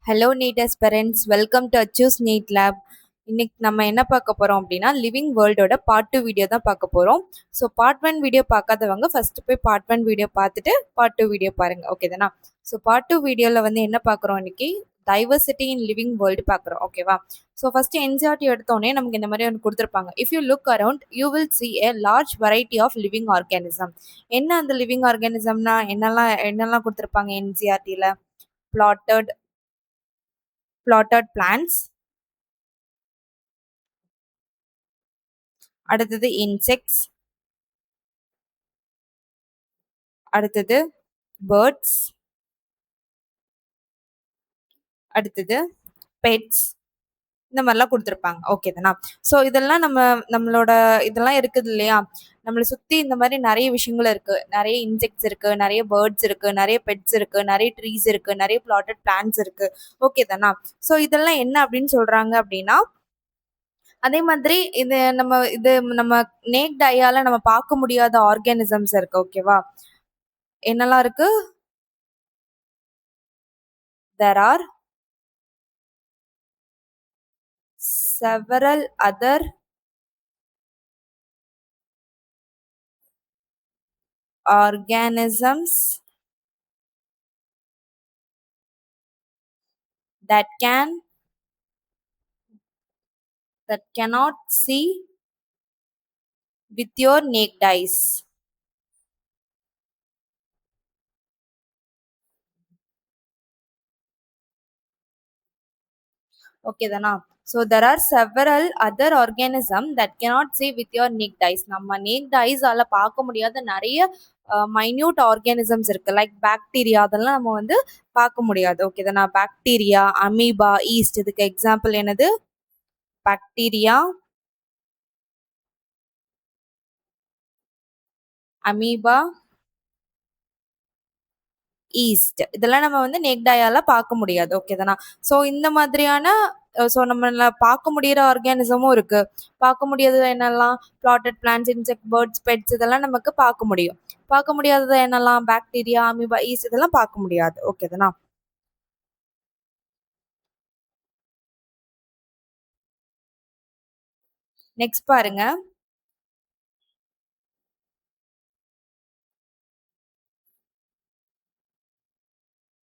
Hello NEET aspirants, welcome to அச்சூஸ் NEET lab. இன்னைக்கு நம்ம என்ன பார்க்க போகிறோம் அப்படின்னா லிவிங் வேர்ல்டோட பார்ட் 2 வீடியோ தான் பார்க்க போகிறோம். ஸோ பார்ட் 1 வீடியோ பார்க்காதவங்க ஃபஸ்ட்டு போய் பார்ட் 1 வீடியோ பார்த்துட்டு பார்ட் 2 வீடியோ பாருங்கள், ஓகே தானா? ஸோ பார்ட் 2 வீடியோவில் வந்து என்ன பார்க்குறோம் இன்னைக்கு, டைவர்சிட்டி இன் லிவிங் வேர்ல்டு பார்க்குறோம், ஓகேவா? ஸோ ஃபஸ்ட்டு என்சிஆர்டி எடுத்தோடனே நமக்கு இந்த மாதிரி ஒன்று கொடுத்துருப்பாங்க. If you look around you will see a large variety of living organism. என்ன அந்த லிவிங் ஆர்கானிசம்னா என்னெல்லாம் கொடுத்துருப்பாங்க என்சிஆர்டியில்? plotted plants, அடுத்தது insects, அடுத்தது birds, அடுத்தது பெட்ஸ், இந்த மாதிரிலாம் கொடுத்துருப்பாங்க, ஓகே தானா? ஸோ இதெல்லாம் நம்மளோட இதெல்லாம் இருக்குது இல்லையா, நம்மளை சுற்றி இந்த மாதிரி நிறைய விஷயங்கள் இருக்குது. நிறைய இன்செக்ட்ஸ் இருக்குது, நிறைய பேர்ட்ஸ் இருக்குது, நிறைய பெட்ஸ் இருக்குது, நிறைய ட்ரீஸ் இருக்குது, நிறைய பிளாட்டட் பிளான்ட்ஸ் இருக்குது, ஓகே தானா? ஸோ இதெல்லாம் என்ன அப்படின்னு சொல்கிறாங்க அப்படின்னா, அதே மாதிரி இது நம்ம நேக்ட் ஐயால நம்ம பார்க்க முடியாத ஆர்கானிசம்ஸ் இருக்கு, ஓகேவா? என்னெல்லாம் இருக்கு? there are several other organisms that cannot see with your naked eyes. Okay தானா? So there are several other organism that cannot see with your naked eyes. நம்ம நேக்ட் ஐஸால் பார்க்க முடியாத நிறைய மைன்யூட் ஆர்கானிசம்ஸ் இருக்குது, லைக் பாக்டீரியா, அதெல்லாம் நம்ம வந்து பார்க்க முடியாது, ஓகே தானா? பாக்டீரியா, அமீபா, ஈஸ்ட், இதுக்கு எக்ஸாம்பிள் என்னது? பாக்டீரியா, அமீபா, ஈஸ்ட், இதெல்லாம் நம்ம வந்து நேக்ட் ஐயால பார்க்க முடியாது, ஓகே தானா? ஸோ இந்த மாதிரியான ஸோ நம்மள பார்க்க முடியிற ஆர்கானிசமும் இருக்கு, பார்க்க முடியாதது என்னெல்லாம்? Plotted plants, insect, birds, pets, இதெல்லாம் நமக்கு பார்க்க முடியும். பார்க்க முடியாதது என்னெல்லாம்? பாக்டீரியா, அமீபா, ஈஸ்ட், இதெல்லாம் பார்க்க முடியாது, ஓகே தானா? நெக்ஸ்ட் பாருங்க,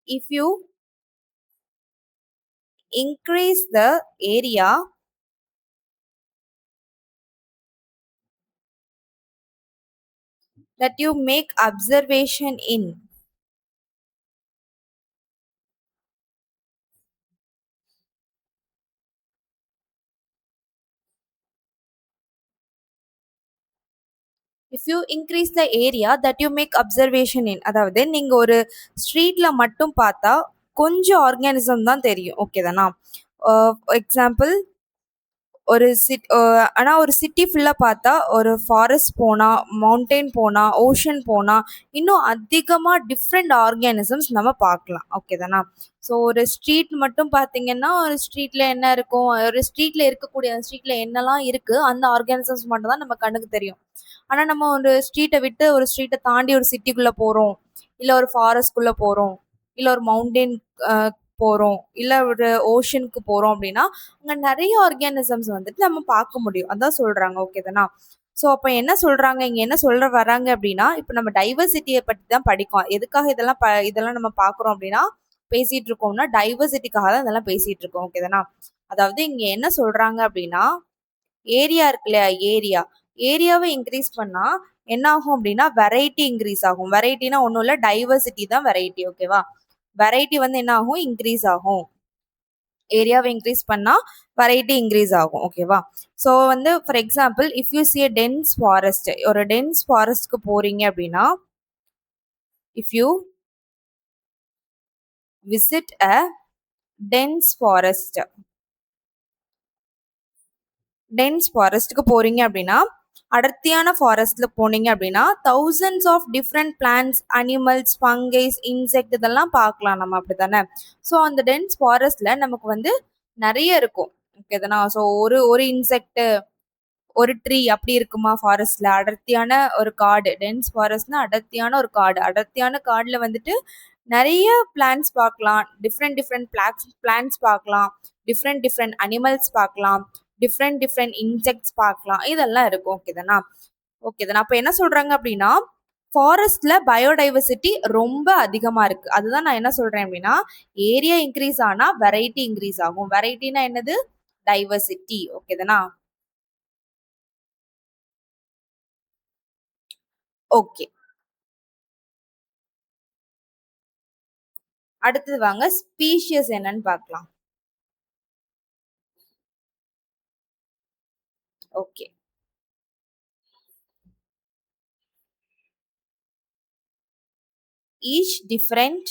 if you increase the area that you make observation in, if you increase the area that you make observation in, அதாவது நீங்கள் ஒரு ஸ்ட்ரீட்டில் மட்டும் பார்த்தா கொஞ்சம் ஆர்கானிசம் தான் தெரியும், ஓகே தானா? எக்ஸாம்பிள், ஆனால் ஒரு சிட்டி ஃபுல்லாக பார்த்தா, ஒரு ஃபாரஸ்ட் போனால், மவுண்டெயின் போனால், ஓஷன் போனால், இன்னும் அதிகமாக டிஃப்ரெண்ட் ஆர்கானிசம்ஸ் நம்ம பார்க்கலாம், ஓகே தானா? ஸோ ஒரு ஸ்ட்ரீட் மட்டும் பார்த்தீங்கன்னா, ஒரு ஸ்ட்ரீட்டில் என்ன இருக்கும், ஒரு ஸ்ட்ரீட்டில் இருக்கக்கூடிய அந்த ஸ்ட்ரீட்டில் என்னெல்லாம் இருக்குது, அந்த ஆர்கானிசம்ஸ் மட்டும் தான் நம்ம கண்ணுக்கு தெரியும். ஆனால் நம்ம ஒரு ஸ்ட்ரீட்டை விட்டு ஒரு ஸ்ட்ரீட்டை தாண்டி ஒரு சிட்டிக்குள்ளே போகிறோம், இல்லை ஒரு ஃபாரஸ்ட்குள்ளே போகிறோம், இல்லை ஒரு மவுண்டெயின் போகிறோம், இல்லை ஒரு ஓஷனுக்கு போகிறோம் அப்படின்னா அங்கே நிறைய ஆர்கானிசம்ஸ் வந்துட்டு நம்ம பார்க்க முடியும், அதான் சொல்கிறாங்க, ஓகே தானா? ஸோ அப்போ என்ன சொல்கிறாங்க, இங்கே என்ன சொல்ல வராங்க அப்படின்னா, இப்போ நம்ம டைவர்சிட்டியை பற்றி தான் படிக்கும். எதுக்காக இதெல்லாம் நம்ம பார்க்குறோம் அப்படின்னா, பேசிகிட்டு இருக்கோம்னா டைவர்சிட்டிக்காக தான் இதெல்லாம் பேசிகிட்டு இருக்கோம், ஓகே தானா? அதாவது இங்கே என்ன சொல்கிறாங்க அப்படின்னா, ஏரியா இருக்கு இல்லையா, ஏரியாவை இன்க்ரீஸ் பண்ணால் என்ன ஆகும் அப்படின்னா வெரைட்டி இன்க்ரீஸ் ஆகும். வெரைட்டினா ஒன்றும் இல்லை, டைவர்சிட்டி தான் வெரைட்டி, ஓகேவா? வெரைட்டி வந்து என்ன ஆகும்? இன்க்ரீஸ் ஆகும். ஏரியாவை இன்க்ரீஸ் பண்ணால் வெரைட்டி இன்க்ரீஸ் ஆகும், ஓகேவா? ஸோ வந்து for example, if you see dense forest, ஒரு டென்ஸ் ஃபாரஸ்ட்க்கு போகிறீங்க அப்படின்னா, if you visit a dense ஃபாரஸ்ட்டுக்கு போகிறீங்க அப்படின்னா, அடர்த்தியான ஃபாரஸ்ட்டில் போனீங்க அப்படின்னா thousands of different plants, animals, fungi, insect, இதெல்லாம் பார்க்கலாம் நம்ம, அப்படி தானே? ஸோ அந்த டென்ஸ் ஃபாரஸ்ட்டில் நமக்கு வந்து நிறைய இருக்கும், ஓகே தானா? ஸோ ஒரு இன்செக்ட்டு, ஒரு ட்ரீ அப்படி இருக்குமா ஃபாரஸ்ட்டில்? அடர்த்தியான ஒரு காடு, டென்ஸ் ஃபாரஸ்ட்னா அடர்த்தியான ஒரு காடு, அடர்த்தியான காடில் வந்துட்டு நெறைய பிளான்ட்ஸ் பார்க்கலாம். டிஃப்ரெண்ட் டிஃப்ரெண்ட் பிளான்ட்ஸ் பார்க்கலாம். டிஃப்ரெண்ட் டிஃப்ரெண்ட் அனிமல்ஸ் பார்க்கலாம். டிஃப்ரெண்ட் டிஃப்ரெண்ட் இன்செக்ட்ஸ் பார்க்கலாம். இதெல்லாம் இருக்கும். ஓகே தானா? ஓகே தானா? அப்ப என்ன சொல்றாங்க அப்படின்னா, ஃபாரஸ்ட்ல பயோடைவர்சிட்டி ரொம்ப அதிகமா இருக்கு. அதுதான் நான் என்ன சொல்றேன் அப்படின்னா, ஏரியா இன்க்ரீஸ் ஆனா வெரைட்டி இன்க்ரீஸ் ஆகும். வெரைட்டினா என்னது? டைவர்சிட்டி. ஓகே தானா? ஓகே. அடுத்தது வாங்க ஸ்பீஷியஸ் என்னன்னு பார்க்கலாம். Okay. Each different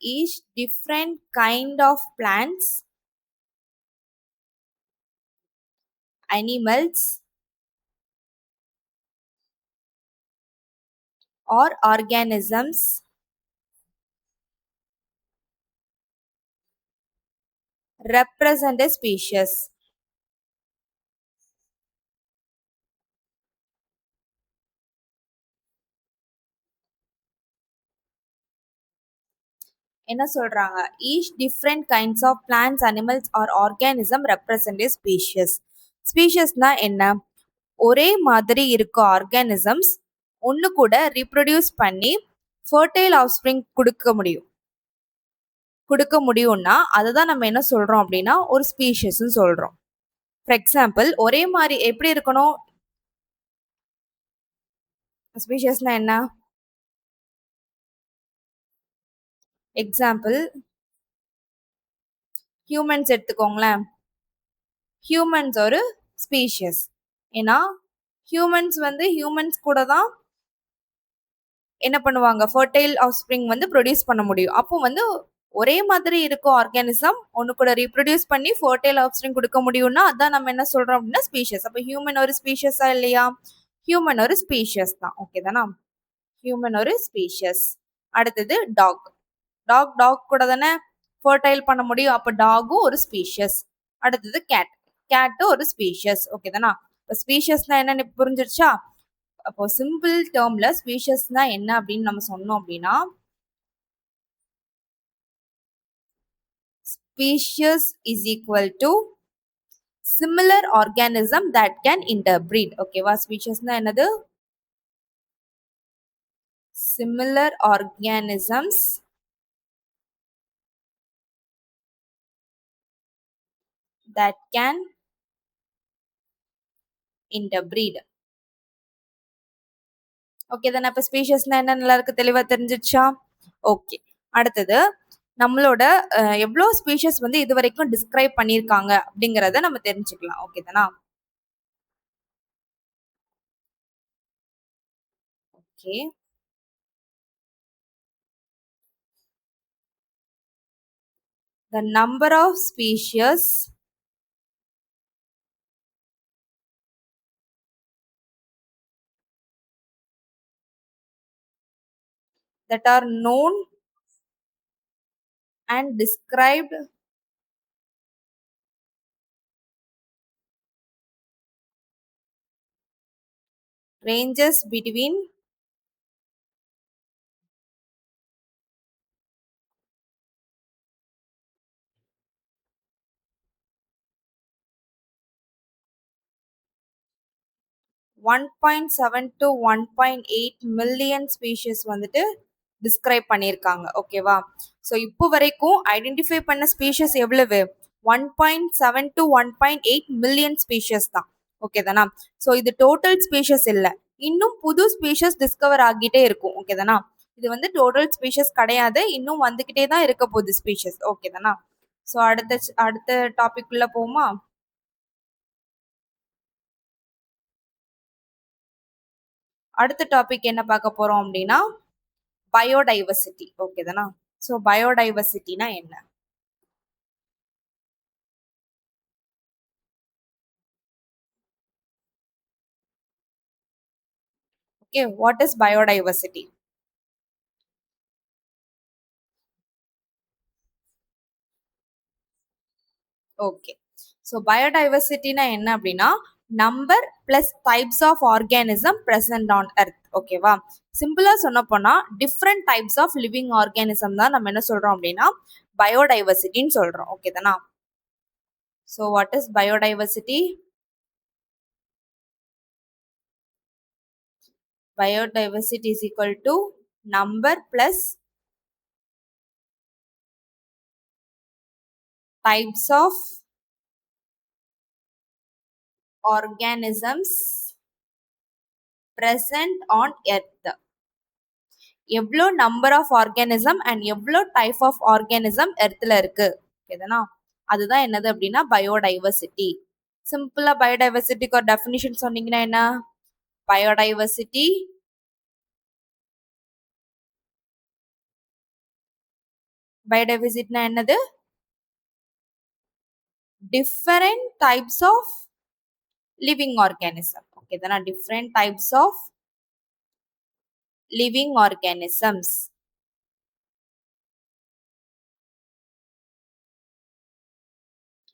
each different kind of plants, animals or organisms represent a species. என்ன சொல்றாங்க? Each different kinds of plants, animals or organism represent a species. ஸ்பீஷியஸ்னா என்ன? ஒரே மாதிரி இருக்க ஆர்கானிசம்ஸ் ஒன்று கூட ரீப்ரொடியூஸ் பண்ணி ஃபர்டைல் ஆஃப்ஸ்ப்ரிங் கொடுக்க முடியும்னா அதை தான் நம்ம என்ன சொல்றோம் அப்படின்னா ஒரு ஸ்பீஷியஸ்ன்னு சொல்றோம். ஃபார் எக்ஸாம்பிள், ஒரே மாதிரி எப்படி இருக்கணும்? ஸ்பீஷியஸ்னா என்ன? எக்ஸாம்பிள் ஹியூமன்ஸ் எடுத்துக்கோங்களேன். ஹியூமன்ஸ் ஒரு ஸ்பீஷியஸ். ஏன்னா ஹியூமன்ஸ் கூட தான் என்ன பண்ணுவாங்க? ஃபர்டைல் ஆஃப்ஸ்ப்ரிங் ப்ரொடியூஸ் பண்ண முடியும். அப்போ ஒரே மாதிரி இருக்கும் ஆர்கானிசம் ஒன்று கூட ரீப்ரொடியூஸ் பண்ணி ஃபர்டைல் ஆஃப்ஸ்ப்ரிங் கொடுக்க முடியும்னா அதான் நம்ம என்ன சொல்றோம் அப்படின்னா ஸ்பீஷியஸ். அப்போ ஹியூமன் ஒரு ஸ்பீஷியஸா இல்லையா? ஹியூமன் ஒரு ஸ்பீஷியஸ் தான். ஓகே தானா? ஹியூமன் ஒரு ஸ்பீஷியஸ். அடுத்தது டாக். டாக் கூட தானே ஃபர்டைல் பண்ண முடியும். அப்போ டாகும் ஒரு ஸ்பீஷியஸ். அடுத்தது கேட்டும் ஒரு ஸ்பீஷியஸ். ஓகே தானா? இப்போ ஸ்பீஷியஸ்னா என்னன்னு புரிஞ்சிருச்சா? அப்போ சிம்பிள் டேர்ம்ல ஸ்பீஷியஸ்னா என்ன அப்படின்னு நம்ம சொன்னோம் அப்படின்னா, species is equal to similar organism that can interbreed. ஓகேவா? ஸ்பீஷியஸ்னா என்னது? Similar organisms that can interbreed. Okay தானே? இப்போ ஸ்பீஷியஸ்னா என்ன எல்லாருக்கும் தெளிவா தெரிஞ்சிச்சா? ஓகே. அடுத்தது நம்மளோட எவ்வளோ ஸ்பீஷியஸ் இது வரைக்கும் டிஸ்கிரைப் பண்ணியிருக்காங்க அப்படிங்கிறத நம்ம தெரிஞ்சுக்கலாம். ஓகே தானா? Okay. The number of species that are known and described ranges between 1.7 to 1.8 million species describe பண்ணியிருக்காங்க. ஓகேவா? ஸோ இப்போ வரைக்கும் ஐடென்டிஃபை பண்ண ஸ்பீஷிஸ் எவ்வளவு? 1.7 to 1.8 மில்லியன் ஸ்பீஷிஸ் தான். ஓகே தானா? ஸோ இது டோட்டல் ஸ்பீஷிஸ் இல்லை. இன்னும் புது ஸ்பீஷிஸ் டிஸ்கவர் ஆகிட்டே இருக்கும். ஓகே தானா? இது டோட்டல் ஸ்பீஷிஸ் கிடையாது. இன்னும் வந்துகிட்டே தான் இருக்க போகுது ஸ்பீஷிஸ். ஓகே தானா? ஸோ அடுத்த டாபிக் உள்ள போமா? அடுத்த டாபிக் என்ன பார்க்க போறோம் அப்படின்னா பயோடைவர்சிட்டி. ஓகே தானா? ஸோ பயோடைவர்சிட்டினா என்ன? Okay, what is biodiversity? Okay. So பயோடைவர்சிட்டினா என்ன அப்படின்னா number plus types of organism present on earth. ஓகேவா? சிம்பிளா சொன்ன போனா different types of living organism தான் நம்ம என்ன சொல்றோம் அப்படின்னா பயோடைவர்சிட்டின்னு சொல்றோம். ஓகே தானா? So what is biodiversity? Biodiversity is equal to number plus types of organisms present on earth. எவ்வளோ நம்பர் ஆஃப் ஆர்கானிசம் அண்ட் எவ்வளோ டைப் ஆஃப் ஆர்கானிசம் எர்த்தில் இருக்கு. ஓகேதானா? அதுதான் என்னது அப்படின்னா பயோடைவர்சிட்டி. சிம்பிளா பயோடைவர்சிட்டிக்கு ஒரு டெஃபினிஷன் சொன்னீங்கன்னா என்ன? பயோடைவர்சிட்டி பயோடைவர்சிட்டினா என்னது? Different types of living organism. ஓகேதானா? Different types of living organisms.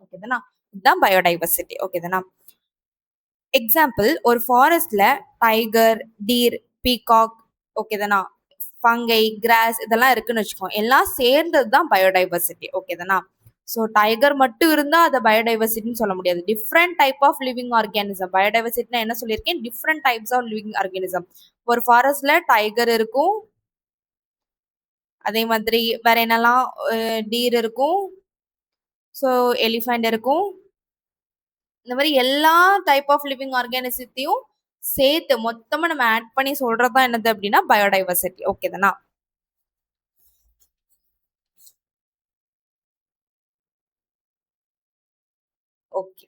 ஓகேதானா? இதுதான் பயோடைவர்சிட்டி. ஓகேதானா? எக்ஸாம்பிள், ஒரு ஃபாரஸ்ட்ல டைகர், டீர், பீகாக், ஓகேதானா, ஃபங்கை, கிராஸ் இதெல்லாம் இருக்குன்னு வச்சுக்கோங்க. எல்லாம் சேர்ந்தது தான் பயோடைவர்சிட்டி. ஓகேதானா? ஸோ டைகர் மட்டும் இருந்தா அதை பயோடைவர்சிட்டின்னு சொல்ல முடியாது. Different type of living organism. பயோடைவர்சிட்டினா என்ன சொல்லியிருக்கேன்? Different types of living organism. ஒரு ஃபாரஸ்ட்ல டைகர் இருக்கும், அதே மாதிரி வேற என்னெல்லாம் டீர் இருக்கும், ஸோ எலிஃபண்ட் இருக்கும். இந்த மாதிரி எல்லா டைப் ஆஃப் லிவிங் ஆர்கானிசத்தையும் சேர்த்து மொத்தமா நம்ம ஆட் பண்ணி சொல்றதுதான் என்னது அப்படின்னா பயோடைவர்சிட்டி. ஓகே தானா? ஓகே,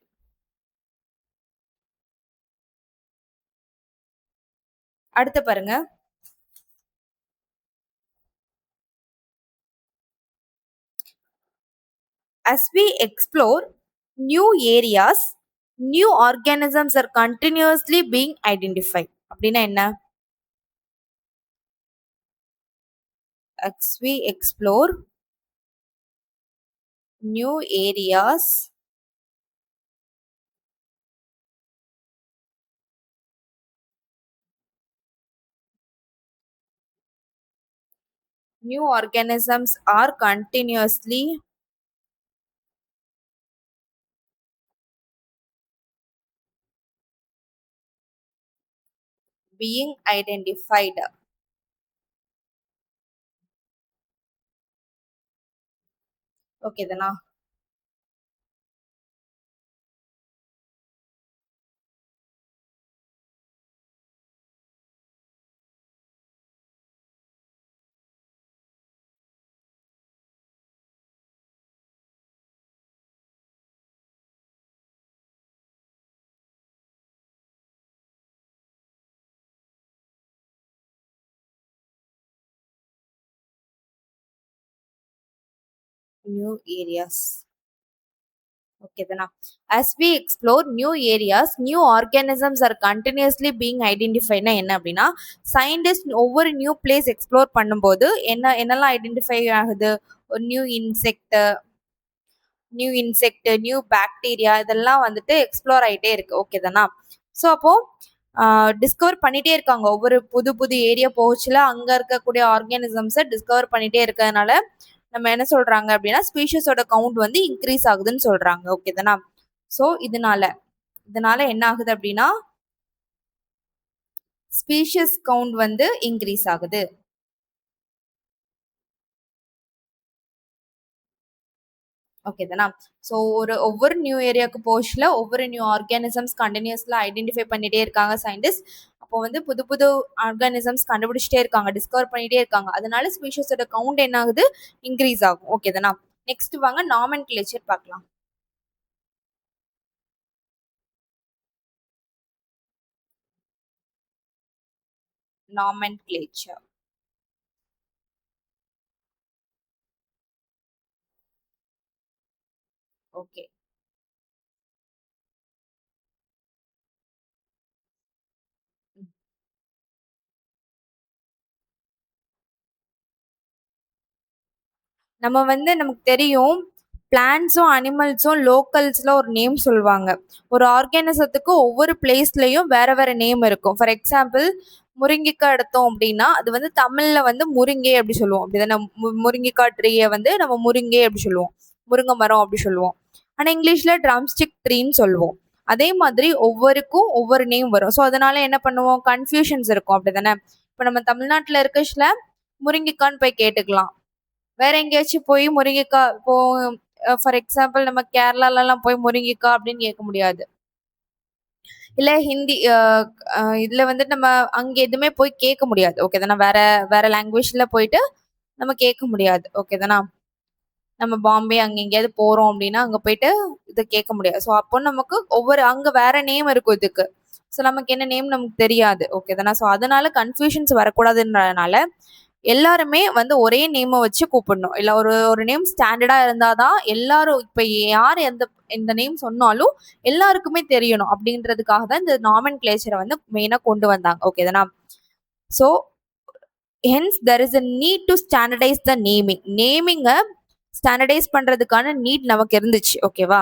அடுத்து பாருங்க. As we explore new areas, new organisms are continuously being identified. அப்படின்னா என்ன? As we explore new areas, new organisms are continuously being identified. Okay தானா? New areas. Okay then. As we explore new areas, new organisms are continuously being identified. என்ன அப்படின்னா scientist ஒவ்வொரு new place explore பண்ணும்போது என்னெல்லாம் identify ஆகுது? ஒரு new insect, new bacteria இதெல்லாம் வந்துட்டு எக்ஸ்ப்ளோர் ஆகிட்டே இருக்கு. ஓகே தானா? ஸோ அப்போ டிஸ்கவர் பண்ணிட்டே இருக்காங்க. ஒவ்வொரு புது புது ஏரியா போச்சுல அங்க இருக்கக்கூடிய ஆர்கானிசம்ஸை டிஸ்கவர் பண்ணிட்டே இருக்கிறதுனால நம்ம என்ன சொல்றாங்க அப்படின்னா ஸ்பீஷஸோட கவுண்ட் வந்து இன்க்ரீஸ் ஆகுதுன்னு சொல்றாங்க. ஓகே தானா? ஸோ இதனால என்ன ஆகுது அப்படின்னா ஸ்பீஷஸ் கவுண்ட் வந்து இன்க்ரீஸ் ஆகுது. ஓகே தானா? ஸோ ஒவ்வொரு நியூ ஏரியாவுக்கு போஸ்ட்ல ஒவ்வொரு நியூ ஆர்கானிசம்ஸ் கண்டினியூஸ்ல ஐடென்டிஃபை பண்ணிட்டே இருக்காங்க சயின்டிஸ்ட். அப்போ வந்து புது புது ஆர்கானிசம்ஸ் கண்டுபிடிச்சிட்டே இருக்காங்க, டிஸ்கவர் பண்ணிட்டே இருக்காங்க. அதனால ஸ்பீஷஸோட கவுண்ட் என்ன ஆகுது? இன்க்ரீஸ் ஆகும். ஓகே தானா? நெக்ஸ்ட் வாங்க நாமென்க்ளேச்சர் பார்க்கலாம். நாமென்க்ளேச்சர். ஓகே, நம்ம வந்து நமக்கு தெரியும் பிளான்ட்ஸும் அனிமல்ஸும் லோக்கல்ஸ்ல ஒரு நேம் சொல்லுவாங்க. ஒரு ஆர்கானிசத்துக்கு ஒவ்வொரு பிளேஸ்லயும் வேற வேற நேம் இருக்கும். ஃபார் எக்ஸாம்பிள் முருங்கைக்காய் எடுத்தோம் அப்படின்னா அது வந்து தமிழ்ல வந்து முருங்கை அப்படி சொல்லுவோம். அப்படிதானே? முருங்கைக்காய் ட்ரீயை வந்து நம்ம முருங்கை அப்படி சொல்லுவோம். முருங்கை மரம் அப்படி சொல்லுவோம். ஆனா இங்கிலீஷ்ல ட்ரம்ஸ்டிக் ட்ரீன்னு சொல்லுவோம். அதே மாதிரி ஒவ்வொருக்கும் ஒவ்வொரு நேம் வரும். ஸோ அதனால என்ன பண்ணுவோம், கன்ஃபியூஷன்ஸ் இருக்கும். அப்படிதானே? இப்போ நம்ம தமிழ்நாட்டில் இருக்கச்சுல முருங்கைக்கான்னு போய் கேட்டுக்கலாம். வேற எங்கேயாச்சும் போய் முருங்கைக்காய் இப்போ ஃபார் எக்ஸாம்பிள் நம்ம கேரளாலலாம் போய் முருங்கைக்காய் அப்படின்னு கேட்க முடியாது. இல்ல ஹிந்தி இதுல வந்துட்டு நம்ம அங்க எதுவுமே போய் கேட்க முடியாது. ஓகே தானே? வேற வேற லாங்குவேஜ்ல போயிட்டு நம்ம கேட்க முடியாது. ஓகே தானா? நம்ம பாம்பே அங்க எங்கேயாவது போறோம் அப்படின்னா அங்க போயிட்டு இதை கேட்க முடியாது. ஸோ அப்போ நமக்கு ஒவ்வொரு அங்க வேற நேம் இருக்கும் இதுக்கு. ஸோ நமக்கு என்ன நேம் நமக்கு தெரியாது. ஓகே தானே? ஸோ அதனால கன்ஃபியூஷன்ஸ் வரக்கூடாதுன்றதுனால எல்லாருமே வந்து ஒரே நேமை வச்சு கூப்பிடணும். இல்ல ஒரு ஒரு நேம் ஸ்டாண்டர்டா இருந்தாதான் எல்லாரும் இப்ப யார் எந்த எந்த நேம் சொன்னாலும் எல்லாருக்குமே தெரியணும் அப்படின்றதுக்காக தான் இந்த நாமன் கிளேச்சரை வந்து மெயினா கொண்டு வந்தாங்க. ஓகே தானா? So hence there is a need to standardize the நேமிங்கை ஸ்டாண்டர்டைஸ் பண்றதுக்கான நீட் நமக்கு இருந்துச்சு. ஓகேவா?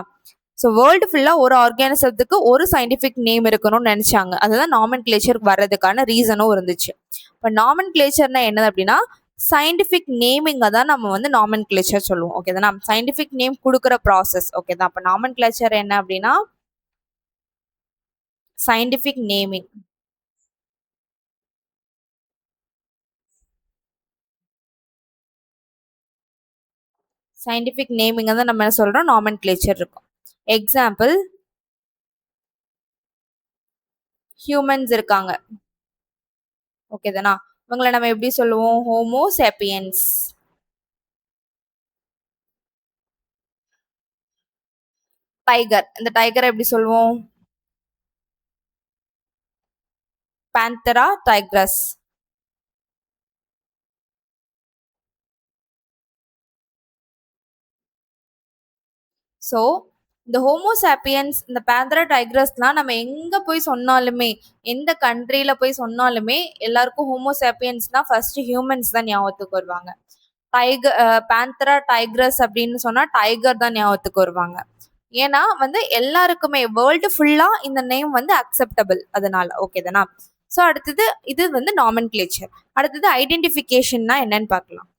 ஸோ வேர்ல்டு ஃபுல்லாக ஒரு ஆர்கானிசத்துக்கு ஒரு சயின்டிஃபிக் நேம் இருக்கணும்னு நினச்சாங்க. அதுதான் நாமன் கிளேச்சர் வர்றதுக்கான ரீசனும் இருந்துச்சு. இப்போ நாமன் கிளேச்சர்னா என்னது அப்படின்னா சயின்டிஃபிக் நேமிங்கை தான் நம்ம வந்து நாமன் கிளேச்சர் சொல்லுவோம். ஓகே தானே? சயின்டிஃபிக் நேம் கொடுக்குற ப்ராசஸ். ஓகே தான். அப்போ நாமன் கிளேச்சர் என்ன அப்படின்னா சயின்டிஃபிக் நேமிங். சயின்டிஃபிக் நேமிங்கை தான் நம்ம என்ன சொல்றோம், நாமன் கிளேச்சர் இருக்கும். எக்ஸாம்பிள் ஹியூமன்ஸ் இருக்காங்க. ஓகே தானா? இவங்களை நம்ம எப்படி சொல்லுவோம், ஹோமோ சேப்பியன்ஸ். டைகர், இந்த டைகரை எப்படி சொல்லுவோம், பேந்தரா டைக்ரஸ். ஸோ இந்த ஹோமோசாப்பியன்ஸ் இந்த பேந்தரா டைக்ரஸ்லாம் நம்ம எங்க போய் சொன்னாலுமே, எந்த கண்ட்ரியில போய் சொன்னாலுமே எல்லாருக்கும் ஹோமோசாப்பியன்ஸ்னா ஃபர்ஸ்ட் ஹியூமன்ஸ் தான் ஞாபகத்துக்கு வருவாங்க. டைகர் பேந்தரா டைக்ரஸ் அப்படின்னு சொன்னா டைகர் தான் ஞாபகத்துக்கு வருவாங்க. ஏன்னா வந்து எல்லாருக்குமே வேர்ல்டு ஃபுல்லா இந்த நேம் வந்து அக்செப்டபிள் அதனால. ஓகே தானா? ஸோ அடுத்தது இது வந்து நாமன் கிளேச்சர். அடுத்தது ஐடென்டிஃபிகேஷன்னா என்னன்னு பார்க்கலாம்.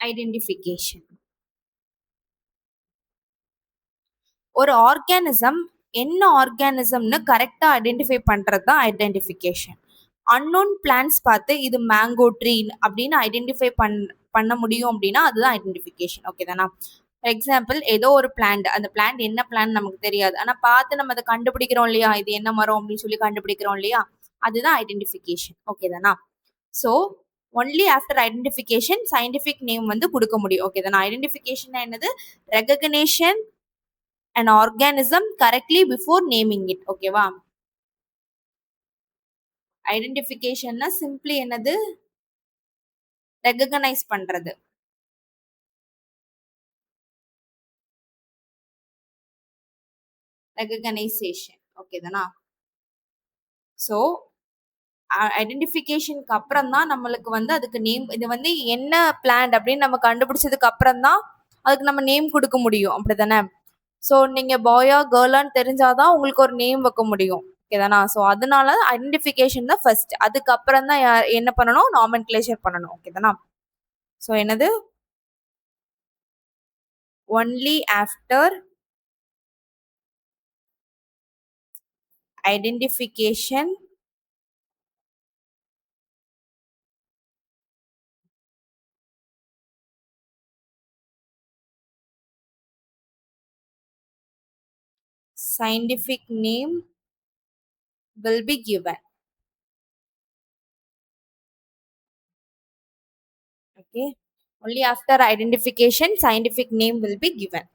ஐடென்டிஃபிகேஷன் ஒரு ஆர்கானிசம் என்ன ஆர்கானிசம்னு கரெக்டாக ஐடென்டிஃபை பண்ணுறது தான் ஐடென்டிஃபிகேஷன். அன்னோன் பிளான்ஸ் பார்த்து இது மேங்கோ ட்ரீ அப்படின்னு ஐடென்டிஃபை பண்ண முடியும் அப்படின்னா அதுதான் ஐடென்டிஃபிகேஷன். ஓகே தானா? ஃபார் எக்ஸாம்பிள் ஏதோ ஒரு பிளான்ட், அந்த பிளான்ட் என்ன பிளான் நமக்கு தெரியாது, ஆனால் பார்த்து நம்ம அதை கண்டுபிடிக்கிறோம் இல்லையா, இது என்ன மரம் அப்படின்னு சொல்லி கண்டுபிடிக்கிறோம் இல்லையா, அதுதான் ஐடென்டிஃபிகேஷன். ஓகே தானா? So only after identification scientific name வந்து கொடுக்க முடியும். ஓகே தானே? ஐடென்டிஃபிகேஷன் என்னது, recognition an organism correctly before naming it. ஓகேவா? ஐடென்டிஃபிகேஷன்னா சிம்பிளி என்னது, ரெகக்னைஸ் பண்றது. ரெகக்னைசேஷன். ஓகே தானா? ஸோ ஐடென்டிஃபிகேஷனுக்கு அப்புறம் தான் நம்மளுக்கு வந்து அதுக்கு நேம், இது வந்து என்ன பிளான்ட் அப்படின்னு நம்ம கண்டுபிடிச்சதுக்கு அப்புறம் தான் அதுக்கு நம்ம நேம் கொடுக்க முடியும். அப்படிதானே? ஸோ நீங்கள் பாயா கேர்ளான்னு தெரிஞ்சாதான் உங்களுக்கு ஒரு நேம் வைக்க முடியும். ஓகே தானா? ஸோ அதனால ஐடென்டிஃபிகேஷன் தான் ஃபர்ஸ்ட். அதுக்கப்புறம் தான் என்ன பண்ணணும், நாமென்க்ளேச்சர் பண்ணணும். ஓகே தானா? ஸோ என்னது, only after identification scientific name will be given. Okay, only after identification scientific name will be given.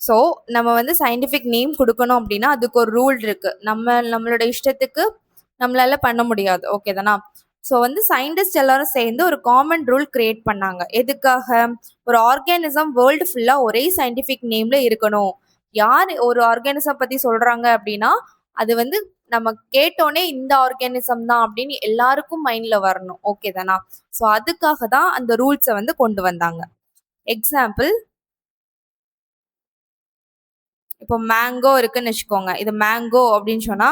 So நம்ம வந்து சயின்டிஃபிக் நேம் கொடுக்கணும் அப்படின்னா அதுக்கு ஒரு ரூல் இருக்கு. நம்மளோட இஷ்டத்துக்கு நம்மளால பண்ண முடியாது. ஓகே தானா? ஸோ வந்து சயின்டிஸ்ட் எல்லாரும் சேர்ந்து ஒரு காமன் ரூல் கிரியேட் பண்ணாங்க. எதுக்காக? ஒரு ஆர்கானிசம் வேர்ல்டு ஃபுல்லா ஒரே சயின்டிஃபிக் நேம்ல இருக்கணும். யார் ஒரு ஆர்கானிசம் பத்தி சொல்றாங்க அப்படின்னா அது வந்து நம்ம கேட்டோனே இந்த ஆர்கானிசம் தான் அப்படின்னு எல்லாருக்கும் மைண்ட்ல வரணும். ஓகே தானா? ஸோ அதுக்காக தான் அந்த ரூல்ஸை வந்து கொண்டு வந்தாங்க. எக்ஸாம்பிள், இப்போ மேங்கோ இருக்குன்னு வச்சுக்கோங்க. இது மேங்கோ அப்படின்னு சொன்னா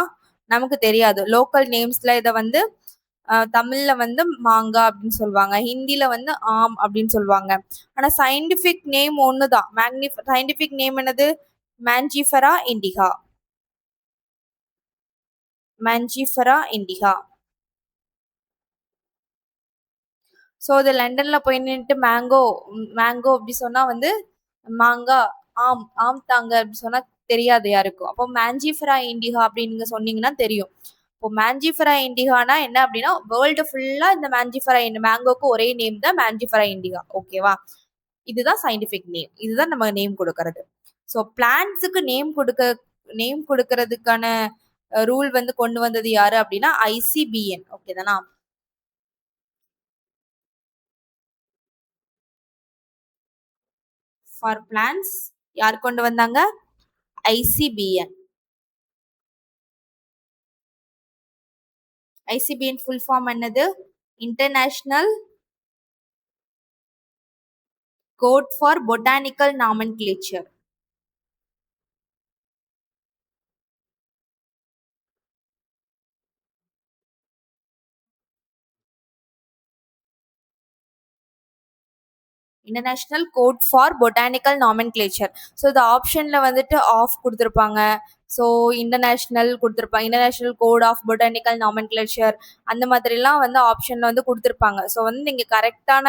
நமக்கு தெரியாது. லோக்கல் நேம்ஸ்ல இதை வந்து தமிழ்ல வந்து மாங்கா அப்படின்னு சொல்லுவாங்க, ஹிந்தில வந்து ஆம் அப்படின்னு சொல்லுவாங்க. ஆனா சயின்டிபிக் நேம் ஒண்ணுதான். சயின்டிபிக் நேம் என்னது? Mangifera Indica. Mangifera Indica. So அது லண்டன்ல போய் நின்னுட்டு மேங்கோ மேங்கோ அப்படி சொன்னா வந்து மாங்கா, ஆம் ஆம் தாங்க அப்படி சொன்னா தெரியாது யாருக்கும். அப்போ மேஞ்சிஃபெரா இண்டிகா அப்படின்னு நீங்க சொன்னீங்கன்னா தெரியும். இப்போ மேஞ்சிஃபெரா இண்டிகானா என்ன அப்படின்னா வேர்ல்டு ஃபுல்லா இந்த மேஞ்சிஃபெரா மேங்கோக்கு ஒரே நேம் தான் மேஞ்சிஃபெரா இண்டிகா. ஓகேவா? இதுதான் சயின்டிபிக் நேம். இதுதான் நம்ம நேம் கொடுக்கறது. ஸோ பிளான்ட்ஸுக்கு நேம் கொடுக்கறதுக்கான ரூல் வந்து கொண்டு வந்தது யாரு அப்படின்னா ஐசிபிஎன். ஓகே தானா? ஃபார் பிளான்ஸ் யார் கொண்டு வந்தாங்க? ஐசிபிஎன். ஐசிபிஎன் ஃபுல் ஃபார்ம் என்னது? International code for botanical nomenclature. International code for botanical nomenclature. So இந்த ஆப்ஷன்ல வந்துட்டு ஆஃப் கொடுத்துருப்பாங்க. ஸோ இன்டர்நேஷனல் கொடுத்துருப்பாங்க, international code of botanical nomenclature அந்த மாதிரிலாம் வந்து ஆப்ஷன்ல வந்து கொடுத்துருப்பாங்க. ஸோ வந்து நீங்க கரெக்டான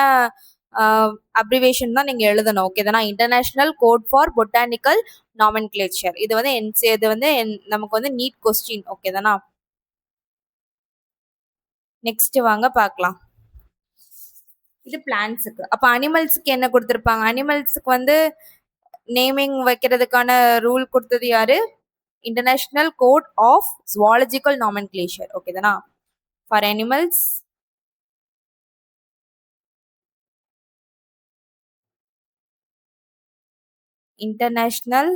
அப்ரிவேஷன் தான் நீங்க எழுதணும். ஓகே தானா? International code for botanical nomenclature. இது வந்து இது வந்து நமக்கு வந்து நீட் கொஸ்டின். ஓகே தானா? நெக்ஸ்ட் வாங்க பார்க்கலாம். இது பிளான்ட்ஸுக்கு. அப்ப அனிமல்ஸுக்கு என்ன கொடுத்துருப்பாங்க? அனிமல்ஸுக்கு வந்து நேமிங் வைக்கிறதுக்கான ரூல் கொடுத்தது யாரு? International code of zoological nomenclature. Okay தானா? For animals international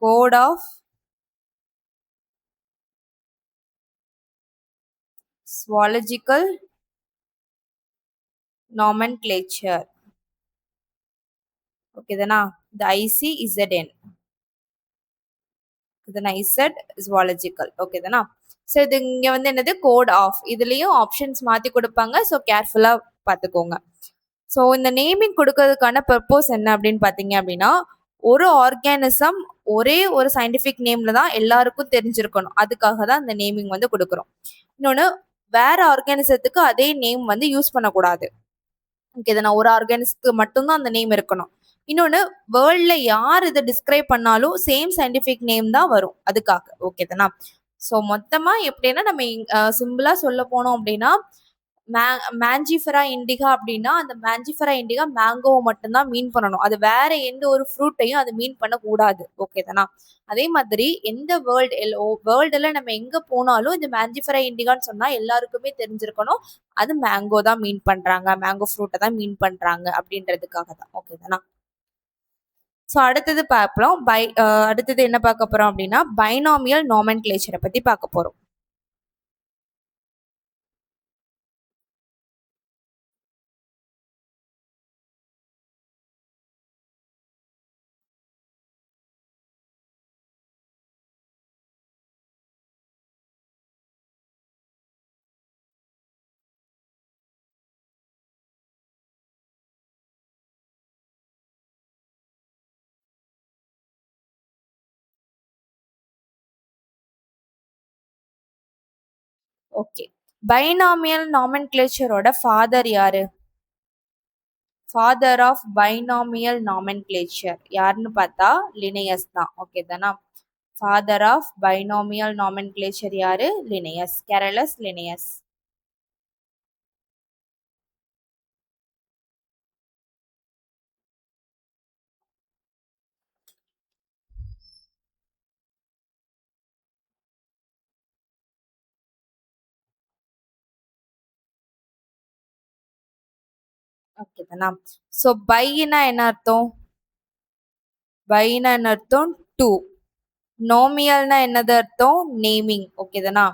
code of zoological nomenclature. Okay தானா? இந்த ICZN. இதுனா இசட் ஜுவாலஜிக்கல். ஓகே தானா? ஸோ இது இங்க வந்து என்னது? Code of. இதுலயும் ஆப்ஷன்ஸ் மாத்தி கொடுப்பாங்க. ஸோ கேர்ஃபுல்லா பார்த்துக்கோங்க. ஸோ இந்த நேமிங் கொடுக்கறதுக்கான பர்பஸ் என்ன அப்படின்னு பார்த்தீங்க அப்படின்னா ஒரு ஆர்கானிசம் ஒரே ஒரு சயின்டிஃபிக் நேம்ல தான் எல்லாருக்கும் தெரிஞ்சிருக்கணும். அதுக்காக தான் இந்த நேமிங் வந்து கொடுக்குறோம். இன்னொன்று, வேற ஆர்கானிசத்துக்கு அதே நேம் வந்து யூஸ் பண்ணக்கூடாது. ஓகே தானே? ஒரு ஆர்கானிஸ்க்கு மட்டும்தான் அந்த நேம் இருக்கணும். இன்னொன்று, வேர்ல்ட்ல யார் இதை டிஸ்கிரைப் பண்ணாலும் சேம் சயின்டிஃபிக் நேம் தான் வரும் அதுக்காக. ஓகே தானா? ஸோ மொத்தமா எப்படின்னா நம்ம சிம்பிளா சொல்ல போனோம் அப்படின்னா மே மேஞ்சிஃபெரா இண்டிகா அப்படின்னா அந்த மேஞ்சிஃபெரா இண்டிகா மேங்கோவை மட்டும்தான் மீன் பண்ணணும். அது வேற எந்த ஒரு ஃப்ரூட்டையும் அது மீன் பண்ணக்கூடாது. ஓகே தானா? அதே மாதிரி எந்த வேர்ல்டுல நம்ம எங்க போனாலும் இந்த மேஞ்சிஃபெரா இண்டிகான்னு சொன்னா எல்லாருக்குமே தெரிஞ்சிருக்கணும் அது மேங்கோ தான் மீன் பண்றாங்க, மேங்கோ ஃப்ரூட்டை தான் மீன் பண்றாங்க அப்படின்றதுக்காக தான். ஓகே தானா? ஸோ அடுத்தது பார்ப்போம். அடுத்தது என்ன பார்க்க போறோம் அப்படின்னா பைனாமியல் நாமென்கிளேச்சரை பத்தி பார்க்க போறோம். ஓகே. பைனாமியல் நாமென்கிளேச்சரோட ஃபாதர் யாரு? ஃபாதர் ஆஃப் பைனாமியல் நாமென்கிளேச்சர் யாருன்னு பார்த்தா லினேயஸ் தான். ஓகே தானா? ஃபாதர் ஆஃப் பைனாமியல் நாமென்கிளேச்சர் யாரு? Linnaeus, Carolus Linnaeus. ஓகே தானா? ஸோ பைனா என்ன அர்த்தம்? பைனா என்ன அர்த்தம்? டூ. நோமியல்னா என்னது அர்த்தம்? நேமிங். ஓகே தானா?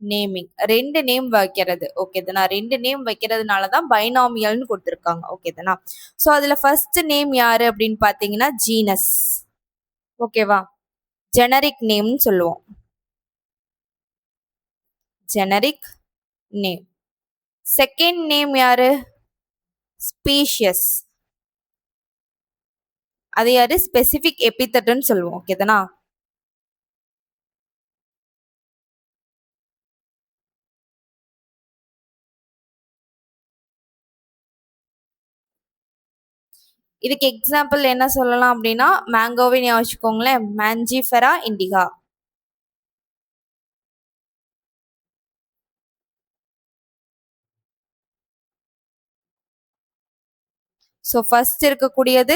நேமிங். 2 நேம் வைக்கிறது. ஓகே தானா? 2 நேம் வைக்கிறதுனால தான் பைனாமியல்னு குடுத்துருக்காங்க. ஓகே தானா? ஸோ அதுல ஃபர்ஸ்ட் நேம் யாரு அப்படின்னு பார்த்தீங்கன்னா ஜீனஸ். ஓகேவா? ஜெனரிக் நேம்னு சொல்லுவோம். Generic name. செகண்ட் நேம் யாரு? ஸ்பீஷியஸ். அது யாரு? ஸ்பெசிபிக் எபித்தட்னு சொல்லுவோம். ஓகே தானா? இதுக்கு எக்ஸாம்பிள் என்ன சொல்லலாம் அப்படின்னா மேங்கோவை ஞாபகம் வச்சுக்கோங்களேன். மேஞ்சிஃபெரா இண்டிகா. ஸோ ஃபர்ஸ்ட் இருக்கக்கூடியது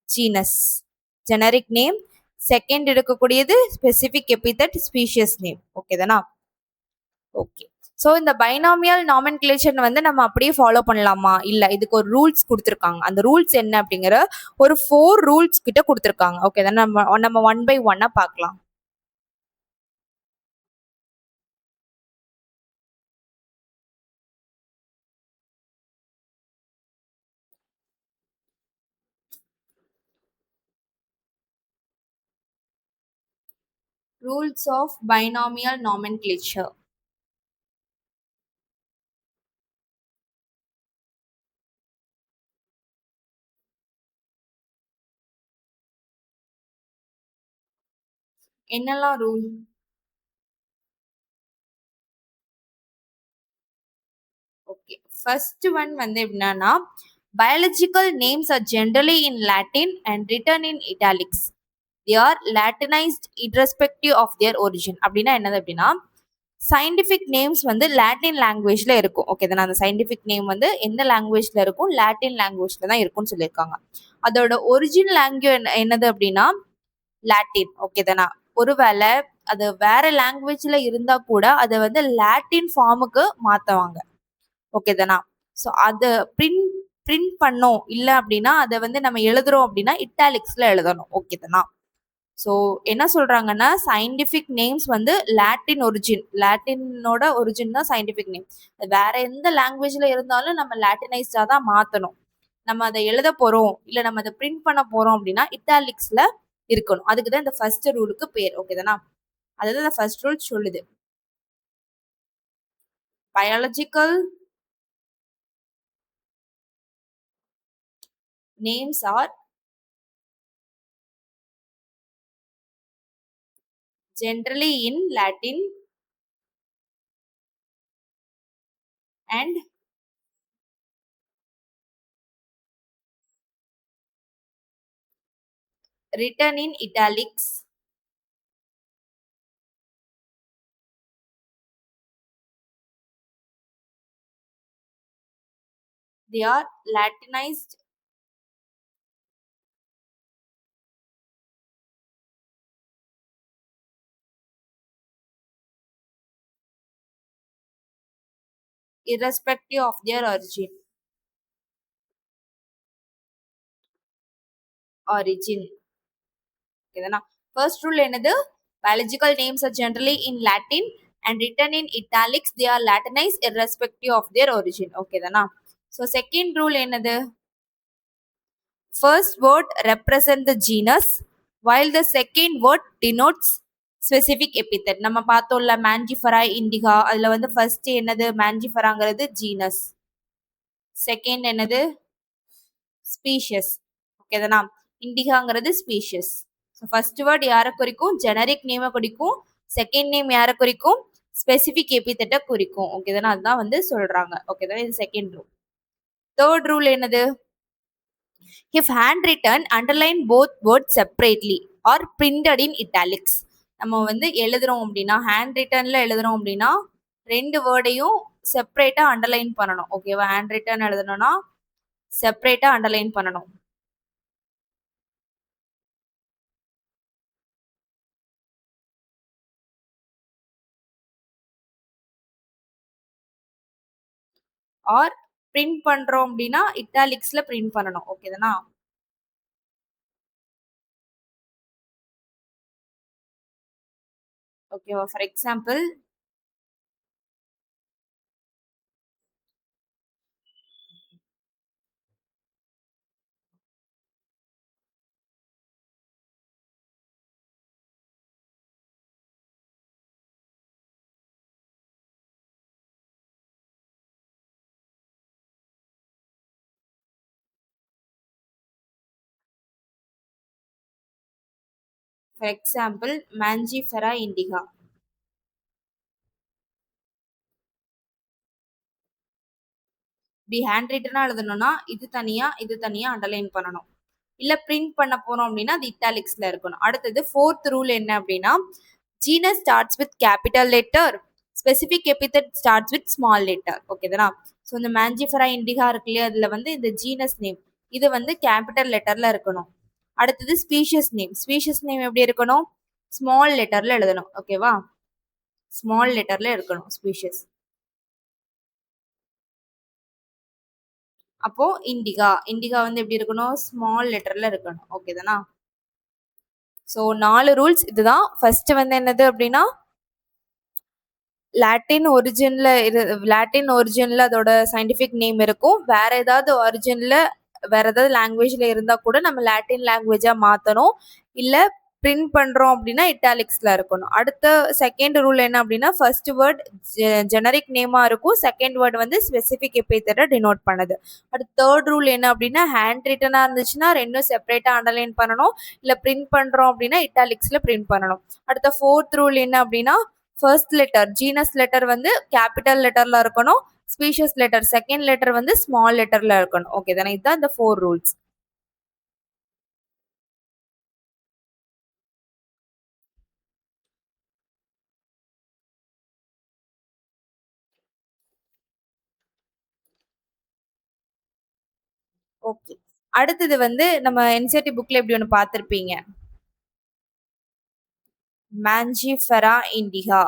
ஜீனஸ் ஜெனரிக் நேம். செகண்ட் இருக்கக்கூடியது specific epithet species name. Okay தானா? ஓகே. ஸோ இந்த பைனாமியல் நாமென்கிளேச்சர் வந்து நம்ம அப்படியே ஃபாலோ பண்ணலாமா? இல்ல, இதுக்கு ஒரு ரூல்ஸ் கொடுத்துருக்காங்க. அந்த ரூல்ஸ் என்ன அப்படிங்கிற ஒரு 4 ரூல்ஸ் கிட்ட கொடுத்துருக்காங்க. ஓகே தானே? நம்ம நம்ம ஒன் பை ஒன்னா பார்க்கலாம். Rules of binomial nomenclature. என்னெல்லாம் ரூல்? ஓகே. ஃபர்ஸ்ட் ஒன் வந்து என்னன்னா biological names are generally in Latin and written in italics. They are Latinized irrespective of their origin. அப்படின்னா என்னது அப்படின்னா சயின்டிஃபிக் நேம்ஸ் வந்து லாட்டின் லாங்குவேஜ்ல இருக்கும். ஓகே தானே? அந்த சயின்டிஃபிக் நேம் வந்து எந்த லாங்குவேஜ்ல இருக்கும்? லாட்டின் லாங்குவேஜ்ல தான் இருக்கும்னு சொல்லியிருக்காங்க. அதோட ஒரிஜின் லாங்குவேஜ் என்னது அப்படின்னா லாட்டின். ஓகே தானே? ஒருவேளை அது வேற லாங்குவேஜ்ல இருந்தா கூட அதை வந்து லாட்டின் ஃபார்முக்கு மாத்துவாங்க. ஓகே தானா? ஸோ அதை பிரிண்ட் பிரிண்ட் பண்ணோம் இல்லை அப்படின்னா அதை வந்து நம்ம எழுதுறோம் அப்படின்னா இட்டாலிக்ஸ்ல எழுதணும். ஓகே தானா? ஸோ என்ன சொல்றாங்கன்னா சயின்டிஃபிக் நேம்ஸ் வந்து லாட்டின் ஒரிஜின், லாட்டினோட ஒரிஜின் தான் சயின்டிஃபிக் நேம். வேற எந்த லாங்குவேஜ்ல இருந்தாலும் நம்ம லாட்டினைஸ்டா தான் மாத்தணும். நம்ம அதை எழுத போறோம் இல்லை நம்ம அதை பிரிண்ட் பண்ண போறோம் அப்படின்னா இட்டாலிக்ஸ்ல இருக்கணும். அதுக்கு தான் இந்த ஃபர்ஸ்ட் ரூலுக்கு பேர். ஓகே தானா? அதுதான் இந்த ஃபர்ஸ்ட் ரூல் சொல்லுது. Biological names R generally in Latin and written in italics. They are Latinized irrespective of their origin. Origin. ஓகேதானா? ஃபர்ஸ்ட் ரூல் என்னது? biological names are generally in Latin and written in italics. They are Latinized irrespective of their origin. ஓகேதானா? So second rule என்னது? First word represent the genus while the second word denotes specific epithet. நம்ம பார்த்தோம்ல Mangifera Indica, அதுல வந்து first என்னது? மேஞ்சிஃபராங்கிறது genus. Second என்னது? Species. ஓகேதானா? இண்டிகாங்கிறது ஸ்பீஷியஸ். ஸோ ஃபர்ஸ்ட் வேர்ட் யாரை குறிக்கும்? ஜெனரிக் நேமை குறிக்கும். செகண்ட் நேம் யாரை குறிக்கும்? ஸ்பெசிபிக் எபித்தட்டை குறிக்கும். ஓகேதானா? அதுதான் வந்து சொல்றாங்க. ஓகேதானா? இது செகண்ட் ரூல். தேர்ட் ரூல் என்னது? If handwritten, underline both words separately or printed in italics. நம்ம வந்து எழுதுறோம் அப்படின்னா ஹேண்ட் ரிட்டன்ல எழுதுறோம் அப்படின்னா ரெண்டு வேர்டையும் செப்பரேட்டா அண்டர்லைன் பண்ணணும். ஓகேவா? ஹேண்ட் ரிட்டன் எழுதணும்னா செப்பரேட்டா அண்டர்லைன் பண்ணணும். ஆர் பிரிண்ட் பண்றோம் அப்படின்னா இட்டாலிக்ஸ்ல பிரிண்ட் பண்ணணும். ஓகேதானா? ஓகேவா? For example Mangifera indica. இப்படி ஹேண்ட் ரைட்டனா எழுதணும்னா இது தனியா அண்டர்லைன் பண்ணணும். இல்ல பிரிண்ட் பண்ண போறோம் அப்படின்னா அது இட்டாலிக்ஸ்ல இருக்கணும். அடுத்தது ஃபோர்த் ரூல் என்ன அப்படின்னா, genus starts with capital letter, specific epithet starts with small letter. ஓகேதானா? ஸோ இந்த மேஞ்சிஃபெரா இண்டிகா இருக்கு இல்லையா, அதுல வந்து இந்த ஜீனஸ் நேம் இது வந்து கேபிட்டல் லெட்டர்ல இருக்கணும். அடுத்தது ஸ்பீஷியஸ் நேம் எப்படி இருக்கணும்? ஸ்மால் லெட்டர்ல எழுதணும். ஓகேவா? ஸ்மால் லெட்டர்ல இருக்கணும் ஸ்பீஷியஸ். அப்போ இண்டிகா வந்து எப்படி இருக்கணும்? ஸ்மால் லெட்டர்ல இருக்கணும். ஓகேதானா? ஸோ 4 ரூல்ஸ் இதுதான். ஃபர்ஸ்ட் வந்து என்னது அப்படின்னா, லாட்டின் ஒரிஜின்ல அதோட சயின்டிபிக் நேம் இருக்கும். வேற ஏதாவது லாங்குவேஜ்ல இருந்தா கூட நம்ம லாட்டின் லாங்குவேஜா மாத்தணும். இல்ல பிரிண்ட் பண்றோம் அப்படின்னா இட்டாலிக்ஸ்ல இருக்கணும். அடுத்த செகண்ட் ரூல் என்ன அப்படின்னா, ஃபர்ஸ்ட் வேர்ட் ஜெனரிக் நேமா இருக்கும், செகண்ட் வேர்ட் வந்து ஸ்பெசிபிக் எபித்தட்டை டினோட் பண்ணுது. அடுத்த தேர்ட் ரூல் என்ன அப்படின்னா, ஹேண்ட் ரிட்டனா இருந்துச்சுன்னா ரெண்டும் செப்பரேட்டா அண்டர்லைன் பண்ணணும். இல்ல பிரிண்ட் பண்றோம் அப்படின்னா இட்டாலிக்ஸ்ல பிரிண்ட் பண்ணணும். அடுத்த ஃபோர்த் ரூல் என்ன அப்படின்னா, ஃபர்ஸ்ட் லெட்டர் ஜீனஸ் லெட்டர் வந்து கேபிட்டல் லெட்டர்ல இருக்கணும், ஸ்பீஷியஸ் லெட்டர் செகண்ட் லெட்டர் வந்து ஸ்மால் லெட்டர்ல இருக்கணும். ஓகே தானே? இதுதான் இந்த 4 ரூல்ஸ். ஓகே. அடுத்தது வந்து நம்ம என்சிஇஆர்டி புக்ல எப்படி ஒன்று பார்த்துருப்பீங்க, மேஞ்சிஃபெரா இண்டிகா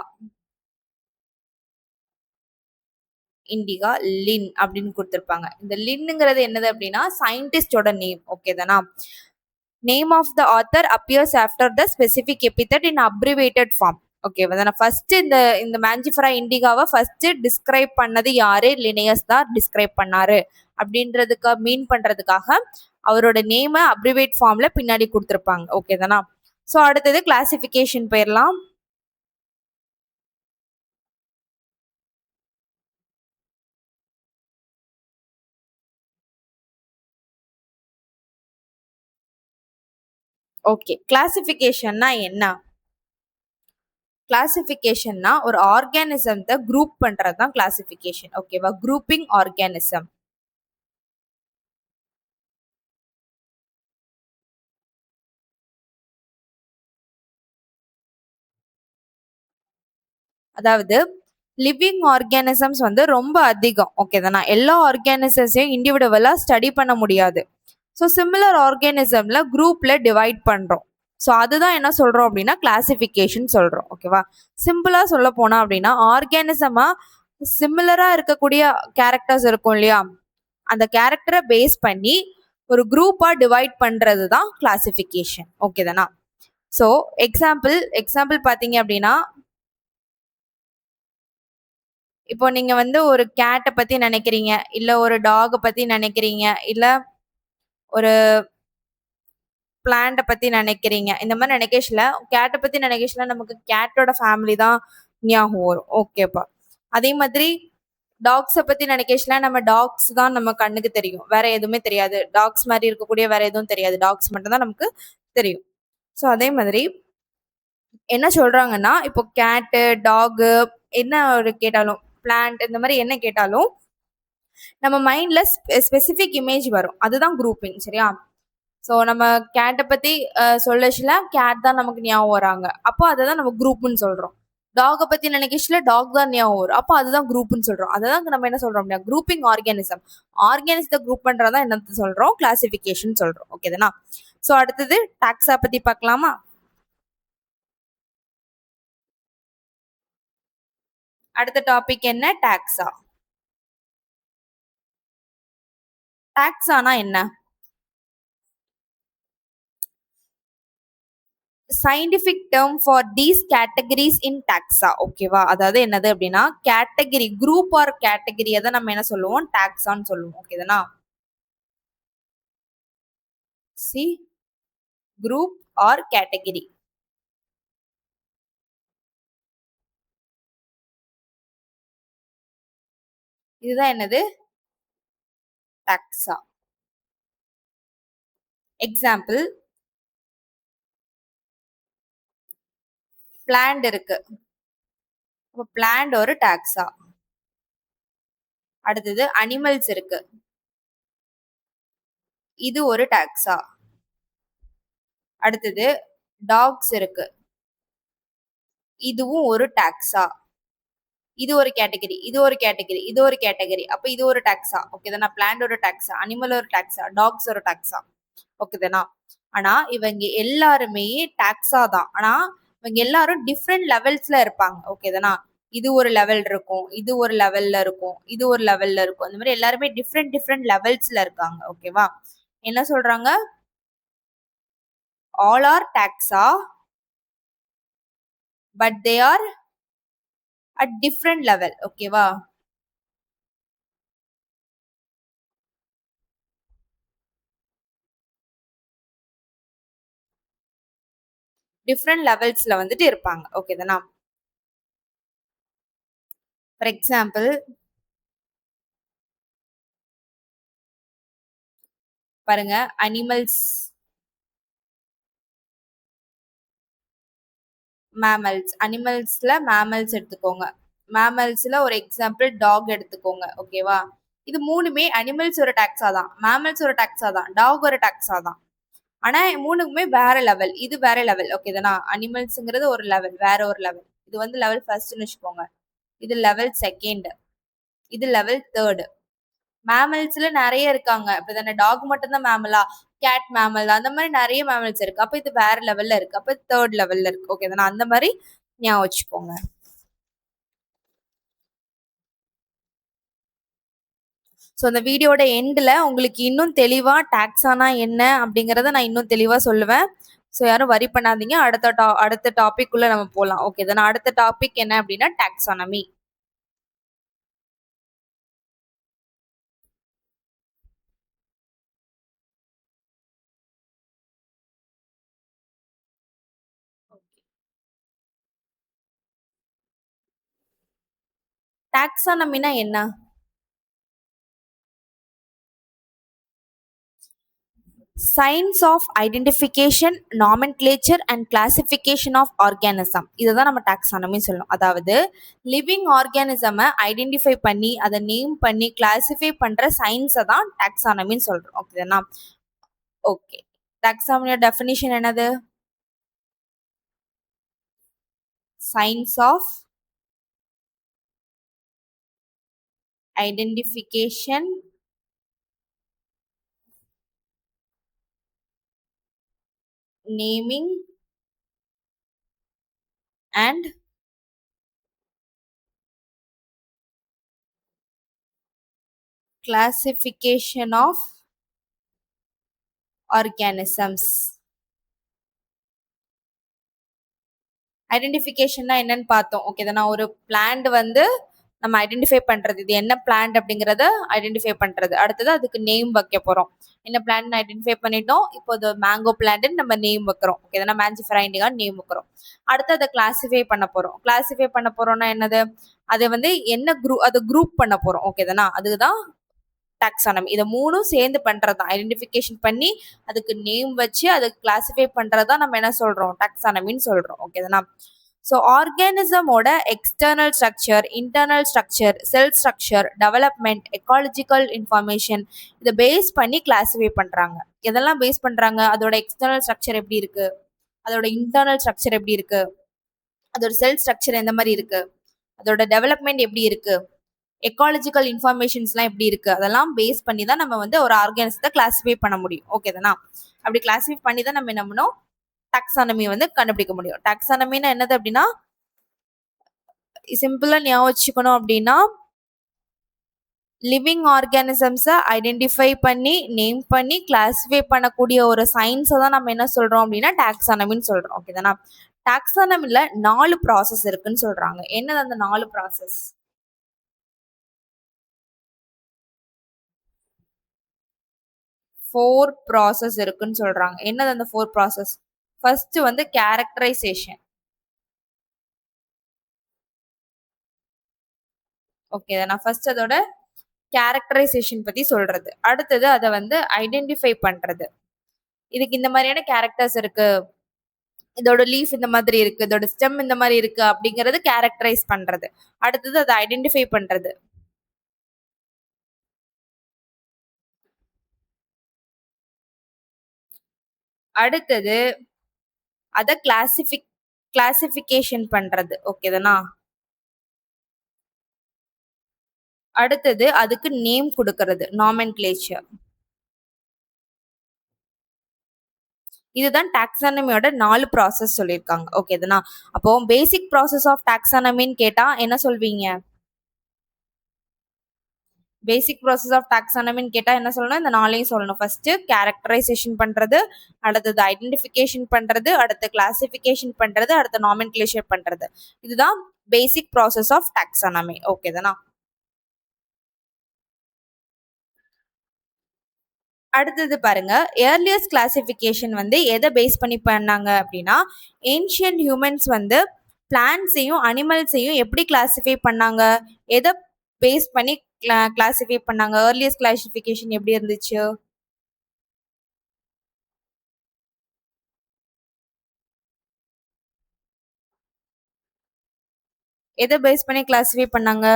லின் அப்படின்னு கொடுத்துருப்பாங்க. இந்த லின்னுங்கிறது என்னது அப்படின்னா சயின்டிஸ்டோட நேம். ஓகே தானா? Name of the author appears after the specific epithet in abbreviated form. ஓகேவா தானே? ஃபர்ஸ்ட் இந்த மேஞ்சிஃபெரா இண்டிகாவை ஃபர்ஸ்ட் டிஸ்கிரைப் பண்ணது யாரு? லினேயஸ் தான் டிஸ்கிரைப் பண்ணாரு அப்படின்றதுக்கு மீன் பண்றதுக்காக அவரோட நேமை அப்ரிவேட் ஃபார்ம்ல பின்னாடி கொடுத்துருப்பாங்க. ஓகே தானா? ஸோ அடுத்தது கிளாசிஃபிகேஷன் போயிடலாம். ஓகே, கிளாசிஃபிகேஷன்னா என்ன? கிளாசிஃபிகேஷன்னா ஒரு ஆர்கானிசத்தை குரூப் பண்றது தான் கிளாசிஃபிகேஷன். ஓகேவா? Grouping organism. அதாவது லிவிங் ஆர்கானிசம்ஸ் வந்து ரொம்ப அதிகம். ஓகே தானா? எல்லா ஆர்கானிசத்தையும் இண்டிவிஜுவலா ஸ்டடி பண்ண முடியாது. ஸோ சிமிலர் ஆர்கானிசம்ல குரூப்ல டிவைட் பண்றோம். ஸோ அதுதான் என்ன சொல்றோம் அப்படின்னா கிளாசிஃபிகேஷன் சொல்றோம். ஓகேவா? சிம்பிளா சொல்ல போனா அப்படின்னா ஆர்கானிசமா சிமிலரா இருக்கக்கூடிய கேரக்டர்ஸ் இருக்கும் இல்லையா, அந்த கேரக்டரை பேஸ் பண்ணி ஒரு குரூப்பா டிவைட் பண்றது தான் கிளாசிஃபிகேஷன். ஓகே தானா? ஸோ எக்ஸாம்பிள் பார்த்தீங்க அப்படின்னா, இப்போ நீங்க வந்து ஒரு கேட்டை பத்தி நினைக்கிறீங்க, இல்ல ஒரு டாகை பத்தி நினைக்கிறீங்க, இல்ல ஒரு பிளான்ட்டை பத்தி நினைக்கிறீங்க. இந்த மாதிரி நினைக்கல, கேட்டை பத்தி நினைக்கல நமக்கு கேட்டோட ஃபேமிலி தான் ஞாபகம் வரும். ஓகேப்பா? அதே மாதிரி டாக்ஸை பத்தி நினைக்கல நம்ம டாக்ஸ் தான் நம்ம கண்ணுக்கு தெரியும், வேற எதுவுமே தெரியாது. டாக்ஸ் மாதிரி இருக்கக்கூடிய வேற எதுவும் தெரியாது, டாக்ஸ் மட்டும் தான் நமக்கு தெரியும். ஸோ அதே மாதிரி என்ன சொல்றாங்கன்னா, இப்போ கேட்டு டாகு என்ன ஒரு கேட்டாலும், பிளான்ட் இந்த மாதிரி என்ன கேட்டாலும் நம்ம மைண்ட்ல ஸ்பெசிபிக் இமேஜ் வரும். அதுதான் குரூப்பிங். சரியா? ஸோ நம்ம கேட்டை பத்தி சொல்லச்சுல கேட் தான் நமக்கு ஞாபகம் வராங்க, அப்போ அதை தான் நம்ம குரூப்னு சொல்றோம். டாகை பத்தி நினைக்கச்சுல டாக் தான் ஞாபகம் வரும், அப்போ அதுதான் குரூப்னு சொல்றோம். அதான் நம்ம என்ன சொல்றோம் அப்படின்னா குரூப்பிங் ஆர்கானிசம். ஆர்கானிசத்தை குரூப் பண்றதா என்ன சொல்றோம்? கிளாசிஃபிகேஷன் சொல்றோம். ஓகேதானா? ஸோ அடுத்தது டாக்ஸா பத்தி பார்க்கலாமா? அடுத்த டாபிக் என்ன? டாக்ஸா. டாக்ஸானா என்ன? Scientific term for these categories in taxa. ஓகேவா? அதாவது என்னது அப்படின்னா கேட்டகரி, குரூப் ஆர் கேட்டகரி அதை நம்ம என்ன சொல்லுவோம்? டாக்ஸான்னு சொல்லுவோம். ஓகேதானா? See, group or category. இதுதான் என்னது? டாக்ஸா. எக்ஸாம்பிள், பிளான்ட் இருக்கு. அப்ப பிளான்ட் ஒரு டாக்ஸா. அடுத்தது அனிமல்ஸ் இருக்கு. இது ஒரு டாக்ஸா. அடுத்தது டாக்ஸ் இருக்கு. இதுவும் ஒரு டாக்ஸா. இது ஒரு கேட்டகரி, இது ஒரு கேட்டகரி, இது ஒரு கேட்டகரி. அப்ப இது ஒரு டாக்ஸா. ஓகேதானா? பிளான்ட் ஒரு டாக்ஸா, அனிமல் ஒரு டாக்ஸா, டாக்ஸ் ஒரு டாக்ஸா. ஓகேதானா? ஆனா இவங்க எல்லாருமே டாக்ஸா தான். ஆனா இவங்க எல்லாரும் டிஃப்ரெண்ட் லெவல்ஸ்ல இருப்பாங்க. ஓகேதானா? இது ஒரு லெவல் இருக்கும், இது ஒரு லெவல்ல இருக்கும், இது ஒரு லெவல்ல இருக்கும். அந்த மாதிரி எல்லாருமே டிஃப்ரெண்ட் டிஃப்ரெண்ட் லெவல்ஸ்ல இருக்காங்க. ஓகேவா? என்ன சொல்றாங்க? All are taxa but they are at different level. ஓகேவா? டிஃப்ரெண்ட் லெவல்ஸ்ல வந்துட்டு இருப்பாங்க. ஓகேதானா? ஃபார் எக்ஸாம்பிள், பாருங்க, அனிமல்ஸ், மேமல்ஸ். அனிமல்ஸ்ல மேமல்ஸ் எடுத்துக்கோங்க. மேமல்ஸ்ல ஒரு எக்ஸாம்பிள் டாக் எடுத்துக்கோங்க. ஓகேவா? இது மூணுமே அனிமல்ஸ் ஒரு டாக்ஸா தான், மேமல்ஸ் ஒரு டாக்ஸா தான், டாக் ஒரு டாக்ஸா தான். ஆனா மூணுக்குமே வேற லெவல். இது வேற லெவல். ஓகேதானா? அனிமல்ஸ்ங்கிறது ஒரு லெவல், வேற ஒரு லெவல். இது வந்து லெவல் ஃபர்ஸ்ட்னு வச்சுக்கோங்க. இது லெவல் செகண்ட், இது லெவல் தேர்ட். மேமல்ஸ்ல நிறைய இருக்காங்க. இப்பதானே டாக் மட்டும் தான் மேமலா? கேட் மேமல், அந்த மாதிரி நிறைய மேமல்ஸ் இருக்கு. அப்ப இது வேற லெவல்ல இருக்கு. அப்ப தேர்ட் லெவல்ல இருக்கு. ஓகே தானே? அந்த மாதிரி ஞாபகம் வச்சுக்கோங்க. ஸோ அந்த வீடியோட எண்ட்ல உங்களுக்கு இன்னும் தெளிவா டாக்ஸானா என்ன அப்படிங்கறத நான் இன்னும் தெளிவா சொல்லுவேன். ஸோ யாரும் வரி பண்ணாதீங்க. அடுத்த டாபிக் உள்ள நம்ம போலாம். ஓகே தானே? அடுத்த டாபிக் என்ன அப்படின்னா டாக்ஸானமி. டாக்ஸானமினா என்ன? Science of identification, nomenclature and classification of organism. இதை தான் நம்ம டாக்ஸானமி சொல்லணும். அதாவது லிவிங் ஆர்கானிசமை ஐடென்டிஃபை பண்ணி அதை நேம் பண்ணி கிளாசிஃபை பண்ற சயின்ஸை தான் டாக்ஸானமின்னு சொல்றோம். ஓகேதானா? ஓகே. டாக்ஸானமியோட டெஃபினிஷன் என்னது? Science of identification, naming and classification of organisms. ஐடென்டிஃபிகேஷன்னா என்னன்னு பார்த்தோம். ஓகே தானே? ஒரு பிளான்ட் வந்து நம்ம ஐடென்டிஃபை பண்றது, இது என்ன பிளான்ட் அப்படிங்கறத ஐடென்டிஃபை பண்றது. அடுத்தது அதுக்கு நேம் வைக்க போறோம். என்ன பிளான்ட் ஐடென்டிஃபை பண்ணிட்டோம். இப்போ இது மேங்கோ பிளான்ட்னு நம்ம நேம் வைக்கிறோம். ஓகே தானே? மேஞ்சிஃபெரா இண்டிகா நேம் வைக்கிறோம். அடுத்து அதை கிளாசிஃபை பண்ண போறோம். கிளாசிஃபை பண்ண போறோம்னா என்னது? அதை வந்து என்ன குரூப், அதை குரூப் பண்ண போறோம். ஓகே தானே? அதுதான் டாக்ஸானமி. இதை மூணும் சேர்ந்து பண்றது தான். ஐடென்டிஃபிகேஷன் பண்ணி அதுக்கு நேம் வச்சு அதை கிளாசிஃபை பண்றதா நம்ம என்ன சொல்றோம்? டாக்ஸானமின்னு சொல்றோம். ஓகே தானே? ஸோ ஆர்கானிசமோட external structure, internal structure, cell structure, development, ecological information, இதை பேஸ் பண்ணி கிளாஸிஃபை பண்றாங்க. எதெல்லாம் பேஸ் பண்றாங்க? அதோட எக்ஸ்டர்னல் ஸ்ட்ரக்சர் எப்படி இருக்கு, அதோட இன்டர்னல் ஸ்ட்ரக்சர் எப்படி இருக்கு, அதோட செல் ஸ்ட்ரக்சர் எந்த மாதிரி இருக்கு, அதோட டெவலப்மெண்ட் எப்படி இருக்கு, எக்காலஜிக்கல் இன்ஃபர்மேஷன்ஸ்லாம் எப்படி இருக்கு, அதெல்லாம் பேஸ் பண்ணி தான் நம்ம வந்து ஒரு ஆர்கானிசத்தை கிளாஸிஃபை பண்ண முடியும். ஓகே தானா? அப்படி கிளாஸிஃபை பண்ணி தான் நம்ம என்ன பண்ணணும்? டாக்ஸானமி வந்து கண்டுபிடிக்க முடியும். டாக்ஸானமின்னா என்னது அப்படின்னா, சிம்பிளா ஞாபகம் வச்சுக்கணும் அப்படின்னா, லிவிங் ஆர்கானிசம்ஸை ஐடென்டிஃபை பண்ணி நேம் பண்ணி கிளாஸிஃபை பண்ணக்கூடிய ஒரு சயின்ஸை தான் நம்ம என்ன சொல்றோம் அப்படின்னா டாக்ஸானமின்னு சொல்றோம். ஓகே தானா? டாக்ஸானமில 4 ப்ராசஸ் இருக்குன்னு சொல்றாங்க. என்னது அந்த 4 ப்ராசஸ்? 4 ப்ராசஸ் இருக்குன்னு சொல்றாங்க. என்னது அந்த 4 ப்ராசஸ்? ஃபர்ஸ்ட் வந்து கேரக்டரைசேஷன். ஓகே தானா? ஃபர்ஸ்ட் அதோட கேரக்டரைசேஷன் பத்தி சொல்றது. அடுத்தது அதை வந்து ஐடென்டிஃபை பண்றது. இதுக்கு இந்த மாதிரியான கேரக்டர்ஸ் இருக்கு, இதோட லீஃப் இந்த மாதிரி இருக்கு, இதோட ஸ்டெம் இந்த மாதிரி இருக்கு அப்படிங்கறது கேரக்டரைஸ் பண்றது. அடுத்தது அதை ஐடென்டிஃபை பண்றது. அடுத்தது அதை கிளாசிஃபிகேஷன் பண்றது. ஓகே தானா? அடுத்தது அதுக்கு நேம் கொடுக்கறது, நாமென்க்ளேச்சர். இதுதான் டாக்ஸானமியோட 4 ப்ராசஸ் சொல்லியிருக்காங்க. ஓகே தானா? அப்போ பேசிக் ப்ராசஸ் ஆஃப் டாக்ஸானமின்னு கேட்டா என்ன சொல்வீங்க? பேசிக் ப்ராசஸ் ஆஃப் டாக்ஸானமின்னு கேட்டா என்ன சொல்லணும்? இந்த 4ஐயும் சொல்லணும். ஃபர்ஸ்ட் கேரக்டரைசேஷன் பண்றது, அடுத்தது ஐடென்டிஃபிகேஷன் பண்றது, அடுத்து கிளாசிஃபிகேஷன் பண்றது, அடுத்து நாமென்க்ளேச்சர் பண்றது. இதுதான் பேசிக் ப்ராசஸ் ஆஃப் டாக்ஸானமி. ஓகே தானா? அடுத்தது பாருங்க, ஏர்லியஸ்ட் கிளாசிஃபிகேஷன் வந்து எதை பேஸ் பண்ணி பண்ணாங்க அப்படின்னா, ஏன்ஷியன்ட் ஹியூமன்ஸ் வந்து பிளான்ட்ஸையும் அனிமல்ஸையும் எப்படி கிளாசிஃபை பண்ணாங்க, எதை பேஸ் பண்ணி கிளாசிஃபை பண்ணாங்க? ஏர்லியஸ்ட் கிளாசிஃபிகேஷன் எப்படி இருந்துச்சு? எதை பேஸ் பண்ணி கிளாசிஃபை பண்ணாங்க?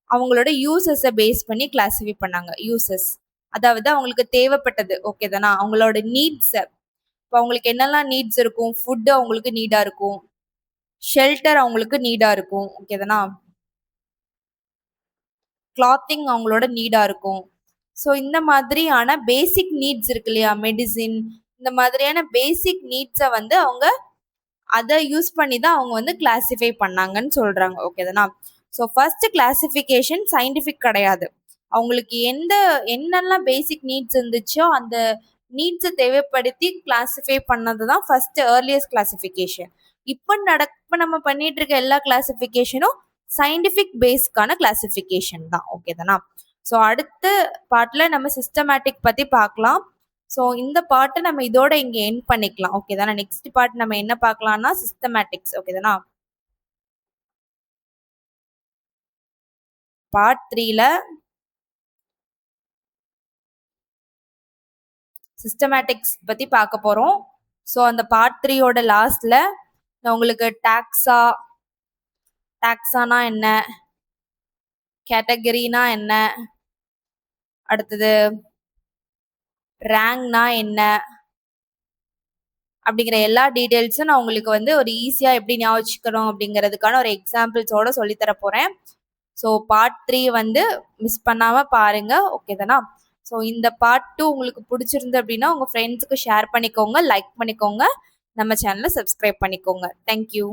அவங்களோட யூசஸை பேஸ் பண்ணி கிளாசிஃபை பண்ணாங்க. யூசஸ், அதாவது அவங்களுக்கு தேவைப்பட்டது. ஓகே தானா? அவங்களோட நீட்ஸ். இப்போ அவங்களுக்கு என்னெல்லாம் நீட்ஸ் இருக்கும்? ஃபுட்டு அவங்களுக்கு நீடா இருக்கும், ஷெல்டர் அவங்களுக்கு நீடா இருக்கும். ஓகே தானா? கிளாத்திங் அவங்களோட நீடா இருக்கும். ஸோ இந்த மாதிரியான பேசிக் நீட்ஸ் இருக்கு இல்லையா, மெடிசின், இந்த மாதிரியான பேசிக் நீட்ஸை வந்து அவங்க அதை யூஸ் பண்ணி தான் அவங்க வந்து கிளாசிஃபை பண்ணாங்கன்னு சொல்றாங்க. ஓகே தானா? ஸோ ஃபர்ஸ்ட் கிளாசிஃபிகேஷன் சயின்டிஃபிக் கிடையாது. அவங்களுக்கு என்னெல்லாம் பேசிக் நீட்ஸ் இருந்துச்சோ அந்த நீட்ஸை தேவைப்படுத்தி கிளாசிஃபை பண்ணது தான் ஃபர்ஸ்ட் ஏர்லியஸ்ட் கிளாசிஃபிகேஷன். இப்போ நம்ம பண்ணிட்டு இருக்க எல்லா கிளாசிஃபிகேஷனும் சயின்டிஃபிக் பேஸ்க்கான கிளாசிஃபிகேஷன் தான். ஓகே தானா? ஸோ அடுத்த பார்ட்ல நம்ம சிஸ்டமேட்டிக் பத்தி பார்க்கலாம். ஸோ இந்த பார்ட்டை நம்ம இதோட இங்க எண்ட் பண்ணிக்கலாம். ஓகே தானே? நெக்ஸ்ட் பார்ட் நம்ம என்ன பார்க்கலாம்னா சிஸ்டமேட்டிக்ஸ். ஓகே தானா? பார்ட் 3ல சிஸ்டமேட்டிக்ஸ் பத்தி பார்க்க போறோம். ஸோ அந்த பார்ட் 3யோட லாஸ்ட்ல நான் உங்களுக்கு டாக்ஸானா என்ன, கேட்டகரினா என்ன, அடுத்தது ரேங்க்னா என்ன அப்படிங்கிற எல்லா டீட்டெயில்ஸும் நான் உங்களுக்கு வந்து ஒரு ஈஸியா எப்படி ஞாபகம் அப்படிங்கிறதுக்கான ஒரு எக்ஸாம்பிள்ஸோட சொல்லித்தர போறேன். ஸோ பார்ட் 3 வந்து மிஸ் பண்ணாம பாருங்க. ஓகே தானா? ஸோ இந்த பார்ட் 2 உங்களுக்கு பிடிச்சிருந்து அப்படின்னா உங்க ஃப்ரெண்ட்ஸுக்கு ஷேர் பண்ணிக்கோங்க, லைக் பண்ணிக்கோங்க, நம்ம சேனலை சப்ஸ்கிரைப் பண்ணிக்கோங்க. தேங்க்யூ.